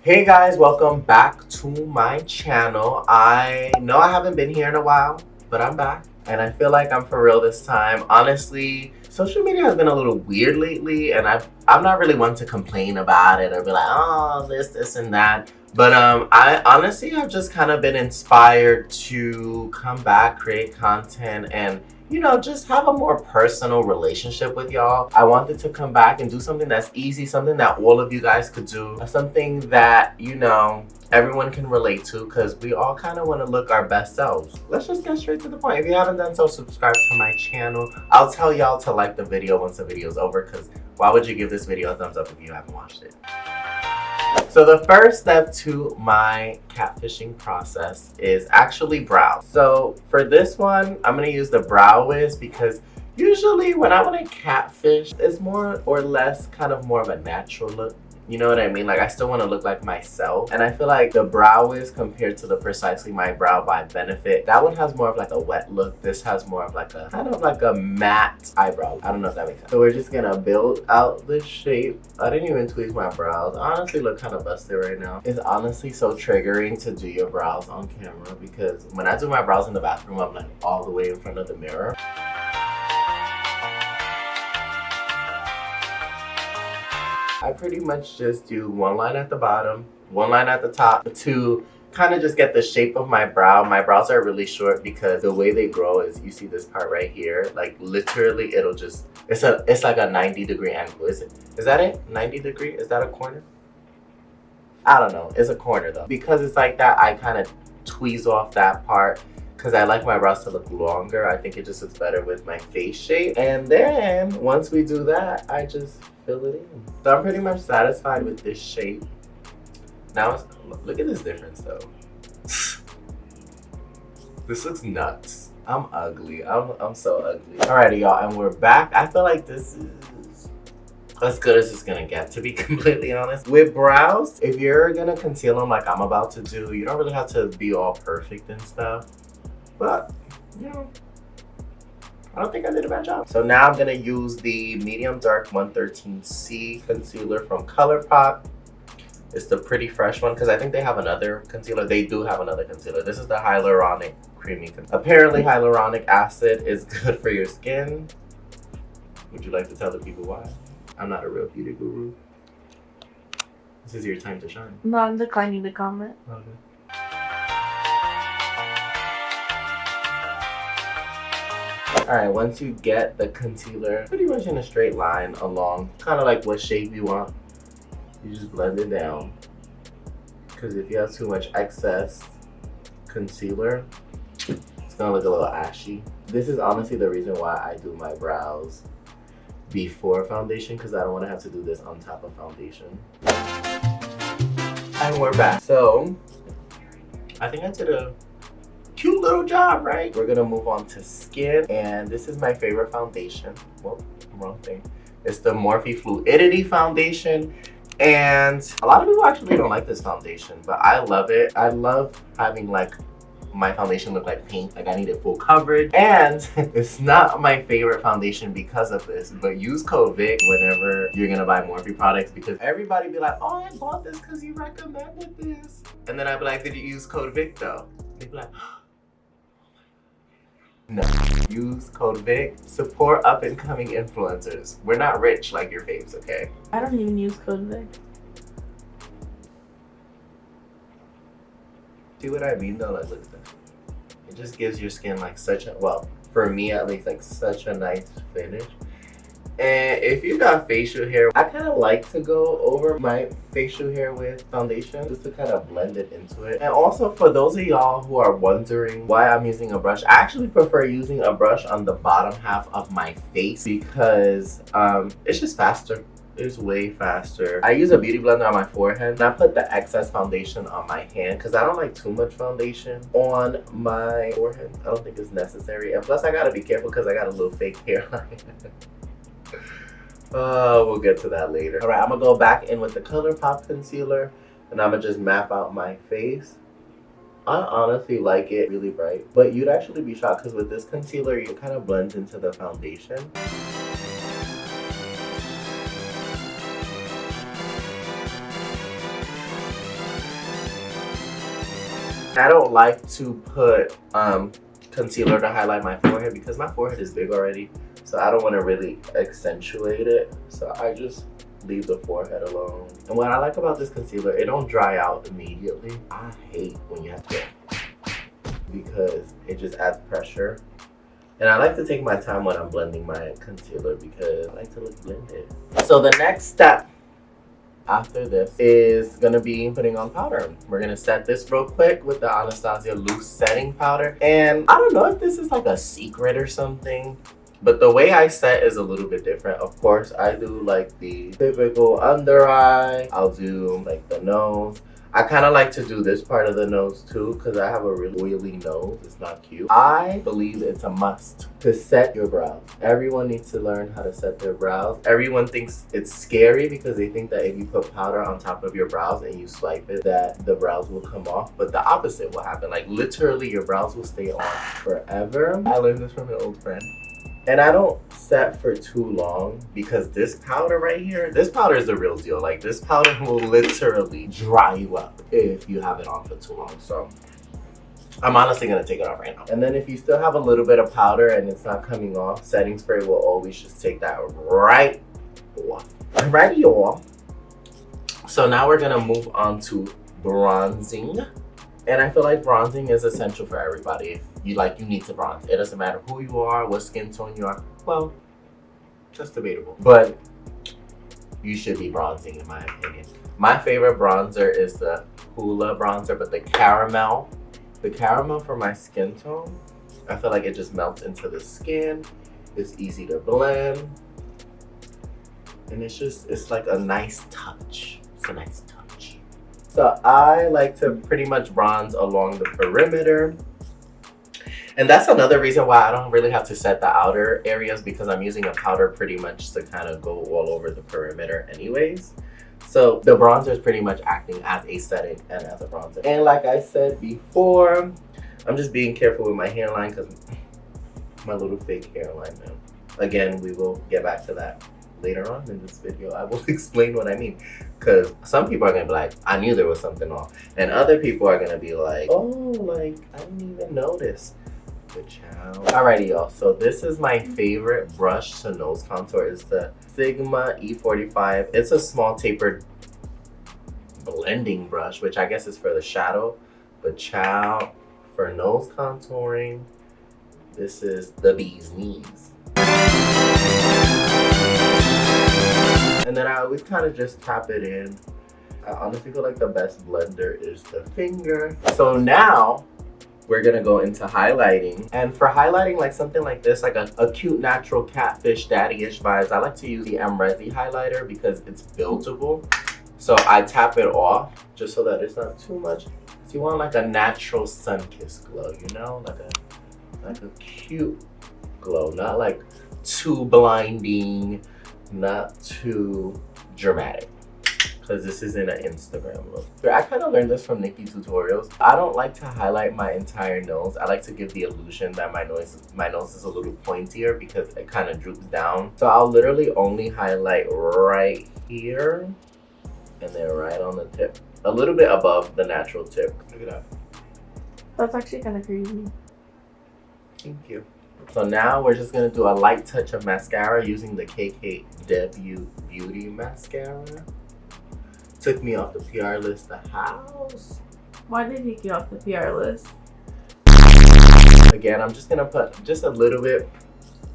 Hey guys, welcome back to my channel. I know I haven't been here in a while, but I'm back and I feel like I'm for real this time. Honestly, social media has been a little weird lately and I'm not really one to complain about it or be like, oh, this and that. But I honestly have just kind of been inspired to come back, create content, and just have a more personal relationship with y'all. I wanted to come back and do something that's easy, something that all of you guys could do, something that, everyone can relate to, because we all kind of want to look our best selves. Let's just get straight to the point. If you haven't done so, subscribe to my channel. I'll tell y'all to like the video once the video is over, because why would you give this video a thumbs up if you haven't watched it? So the first step to my catfishing process is actually brows. So for this one, I'm gonna use the Brow Wiz because usually when I want to catfish, it's more or less kind of more of a natural look. You know what I mean? Like, I still want to look like myself. And I feel like the Brow Wiz compared to the Precisely My Brow by Benefit, that one has more of like a wet look. This has more of like a kind of like a matte eyebrow. I don't know if that makes sense. So we're just gonna build out the shape. I didn't even tweeze my brows. I honestly look kind of busted right now. It's honestly so triggering to do your brows on camera because when I do my brows in the bathroom, I'm like all the way in front of the mirror. I pretty much just do one line at the bottom, one line at the top to kind of just get the shape of my brow. My brows are really short because the way they grow is, you see this part right here, like literally it'll just, it's like a 90-degree angle. Is that it? 90 degree? Is that a corner? I don't know. It's a corner though. Because it's like that, I kind of tweeze off that part because I like my brows to look longer. I think it just looks better with my face shape. And then once we do that, I just fill it in. So I'm pretty much satisfied with this shape. Now, look at this difference though. This looks nuts. I'm ugly. I'm so ugly. Alrighty, y'all, and we're back. I feel like this is as good as it's gonna get, to be completely honest. With brows, if you're gonna conceal them like I'm about to do, you don't really have to be all perfect and stuff. But, I don't think I did a bad job. So now I'm gonna use the medium dark 113C concealer from ColourPop. It's the Pretty Fresh one because I think they have another concealer. They do have another concealer. This is the hyaluronic creamy concealer. Apparently hyaluronic acid is good for your skin. Would you like to tell the people why? I'm not a real beauty guru. This is your time to shine. No, I'm declining to comment. Okay. Alright, once you get the concealer pretty much in a straight line along, kind of like what shape you want, you just blend it down. Because if you have too much excess concealer, it's gonna look a little ashy. This is honestly the reason why I do my brows before foundation, because I don't want to have to do this on top of foundation. And we're back. So, I think I did a cute little job, right? We're gonna move on to skin, and this is my favorite foundation. Whoa, wrong thing. It's the Morphe Fluidity foundation, and a lot of people actually don't like this foundation, but I love it. I love having like my foundation look like paint. Like, I needed full coverage, and it's not my favorite foundation because of this, but use code VIC whenever you're gonna buy Morphe products, because everybody be like, oh, I bought this because you recommended this, and then I'd be like, did you use code VIC though? They'd be like, no, use code VIC. Support up and coming influencers. We're not rich like your faves, okay? I don't even use code VIC. See what I mean though? Like, look at that. It just gives your skin like such a, well, for me at least, like such a nice finish. And if you got facial hair, I kind of like to go over my facial hair with foundation just to kind of blend it into it. And also, for those of y'all who are wondering why I'm using a brush, I actually prefer using a brush on the bottom half of my face because it's just faster. It's way faster. I use a beauty blender on my forehead and I put the excess foundation on my hand because I don't like too much foundation on my forehead. I don't think it's necessary. And plus, I gotta be careful because I got a little fake hairline. We'll get to that later. All right, I'm gonna go back in with the ColourPop concealer and I'm gonna just map out my face. I honestly like it really bright, but you'd actually be shocked because with this concealer, it kind of blends into the foundation. I don't like to put concealer to highlight my forehead because my forehead is big already. So I don't want to really accentuate it. So I just leave the forehead alone. And what I like about this concealer, it don't dry out immediately. I hate when you have to, because it just adds pressure. And I like to take my time when I'm blending my concealer because I like to look blended. So the next step after this is gonna be putting on powder. We're gonna set this real quick with the Anastasia loose setting powder. And I don't know if this is like a secret or something, but the way I set is a little bit different. Of course, I do like the typical under eye. I'll do like the nose. I kind of like to do this part of the nose too because I have a really oily nose. It's not cute. I believe it's a must to set your brows. Everyone needs to learn how to set their brows. Everyone thinks it's scary because they think that if you put powder on top of your brows and you swipe it, that the brows will come off. But the opposite will happen. Like literally your brows will stay on forever. I learned this from an old friend. And I don't set for too long because this powder right here, this powder is the real deal. Like this powder will literally dry you up if you have it on for too long. So I'm honestly gonna take it off right now. And then if you still have a little bit of powder and it's not coming off, setting spray will always just take that right off. Alrighty, y'all. So now we're gonna move on to bronzing. And I feel like bronzing is essential for everybody. You need to bronze. It doesn't matter who you are, what skin tone you are. Well, that's debatable. But you should be bronzing in my opinion. My favorite bronzer is the Hoola bronzer, but the caramel. The caramel for my skin tone, I feel like it just melts into the skin. It's easy to blend. And it's like a nice touch. It's a nice touch. So I like to pretty much bronze along the perimeter. And that's another reason why I don't really have to set the outer areas because I'm using a powder pretty much to kind of go all over the perimeter anyways. So the bronzer is pretty much acting as a setting and as a bronzer. And like I said before, I'm just being careful with my hairline because my little fake hairline now. Again, we will get back to that later on in this video. I will explain what I mean. Because some people are going to be like, I knew there was something off. And other people are going to be like, oh, like, I didn't even notice. Good child. Alrighty, y'all. So this is my favorite brush to nose contour. It's the Sigma E45. It's a small tapered blending brush, which I guess is for the shadow. But child, for nose contouring, this is the bee's knees. And then I always kind of just tap it in. I honestly feel like the best blender is the finger. So now we're gonna go into highlighting. And for highlighting like something like this, like a cute natural catfish daddy-ish vibes, I like to use the Resi highlighter because it's buildable. So I tap it off just so that it's not too much. So you want like a natural sun-kissed glow, you know? Like a cute glow, not like too blinding, not too dramatic. Because this isn't an Instagram look. I kind of learned this from Nikki Tutorials. I don't like to highlight my entire nose. I like to give the illusion that my nose is a little pointier because it kind of droops down. So I'll literally only highlight right here and then right on the tip. A little bit above the natural tip. Look at that. That's actually kind of crazy. Thank you. So now we're just gonna do a light touch of mascara using the KKW Beauty Mascara. Took me off the PR list, the house. Why did he take you off the PR list? Again, I'm just gonna put just a little bit.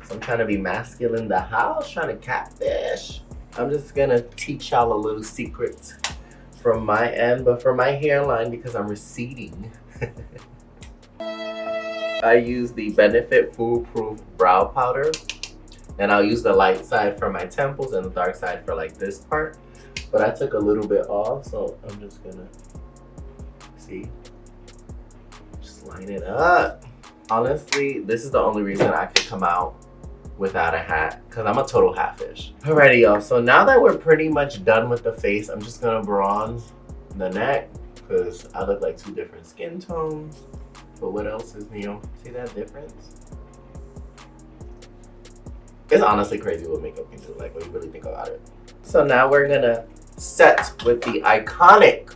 So I'm trying to be masculine, the house, trying to catfish. I'm just gonna teach y'all a little secret from my end, but for my hairline, because I'm receding, I use the Benefit Foolproof Brow Powder. And I'll use the light side for my temples and the dark side for like this part. But I took a little bit off, so I'm just gonna, see, just line it up. Honestly, this is the only reason I could come out without a hat, because I'm a total hatfish. Alrighty, y'all, so now that we're pretty much done with the face, I'm just gonna bronze the neck, because I look like two different skin tones. But what else is new? See that difference? It's honestly crazy what makeup can do, like when you really think about it. So now we're gonna set with the iconic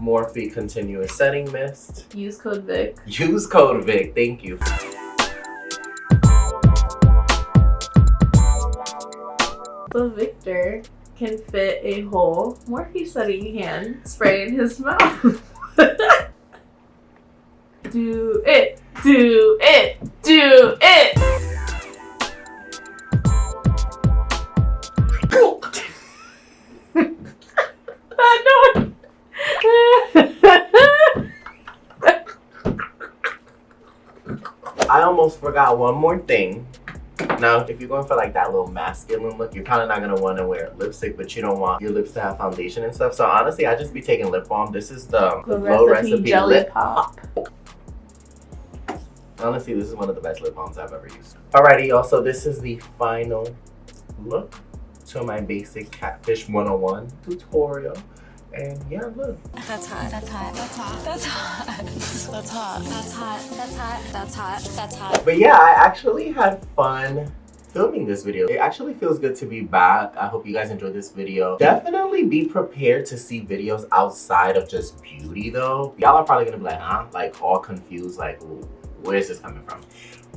Morphe Continuous Setting Mist. Use code Vic. Use code Vic. Thank you. So Victor can fit a whole Morphe setting hand spray in his mouth. Do it. Do it. Do it. I almost forgot one more thing. Now, if you're going for like that little masculine look, you're probably not gonna want to wear lipstick, but you don't want your lips to have foundation and stuff. So honestly, I just be taking lip balm. This is the Low Recipe Jelly Lip Pop. Honestly, this is one of the best lip balms I've ever used. Alrighty, y'all. So this is the final look to my basic Catfish 101 tutorial. And yeah, look. That's hot. That's hot. That's hot. That's hot. That's hot. That's hot. That's hot. That's hot. That's hot. But yeah, I actually had fun filming this video. It actually feels good to be back. I hope you guys enjoyed this video. Definitely be prepared to see videos outside of just beauty though. Y'all are probably gonna be like, huh? Like all confused, like, where's this coming from?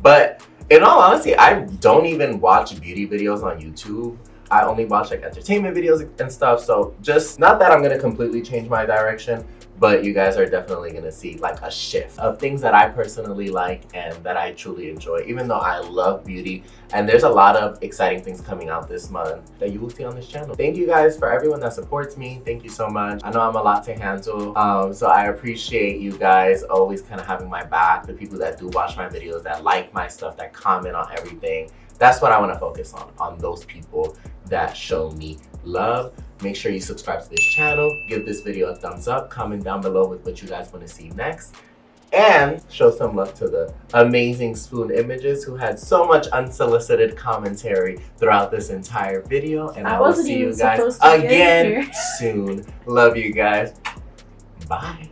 But in all honesty, I don't even watch beauty videos on YouTube. I only watch like entertainment videos and stuff. So just not that I'm gonna completely change my direction, but you guys are definitely gonna see like a shift of things that I personally like and that I truly enjoy, even though I love beauty. And there's a lot of exciting things coming out this month that you will see on this channel. Thank you guys for everyone that supports me. Thank you so much. I know I'm a lot to handle, so I appreciate you guys always kind of having my back. The people that do watch my videos, that like my stuff, that comment on everything. That's what I want to focus on those people that show me love. Make sure you subscribe to this channel, give this video a thumbs up, comment down below with what you guys want to see next, and show some love to the amazing Spoon Images who had so much unsolicited commentary throughout this entire video. And I will see you guys again soon. Love you guys. Bye.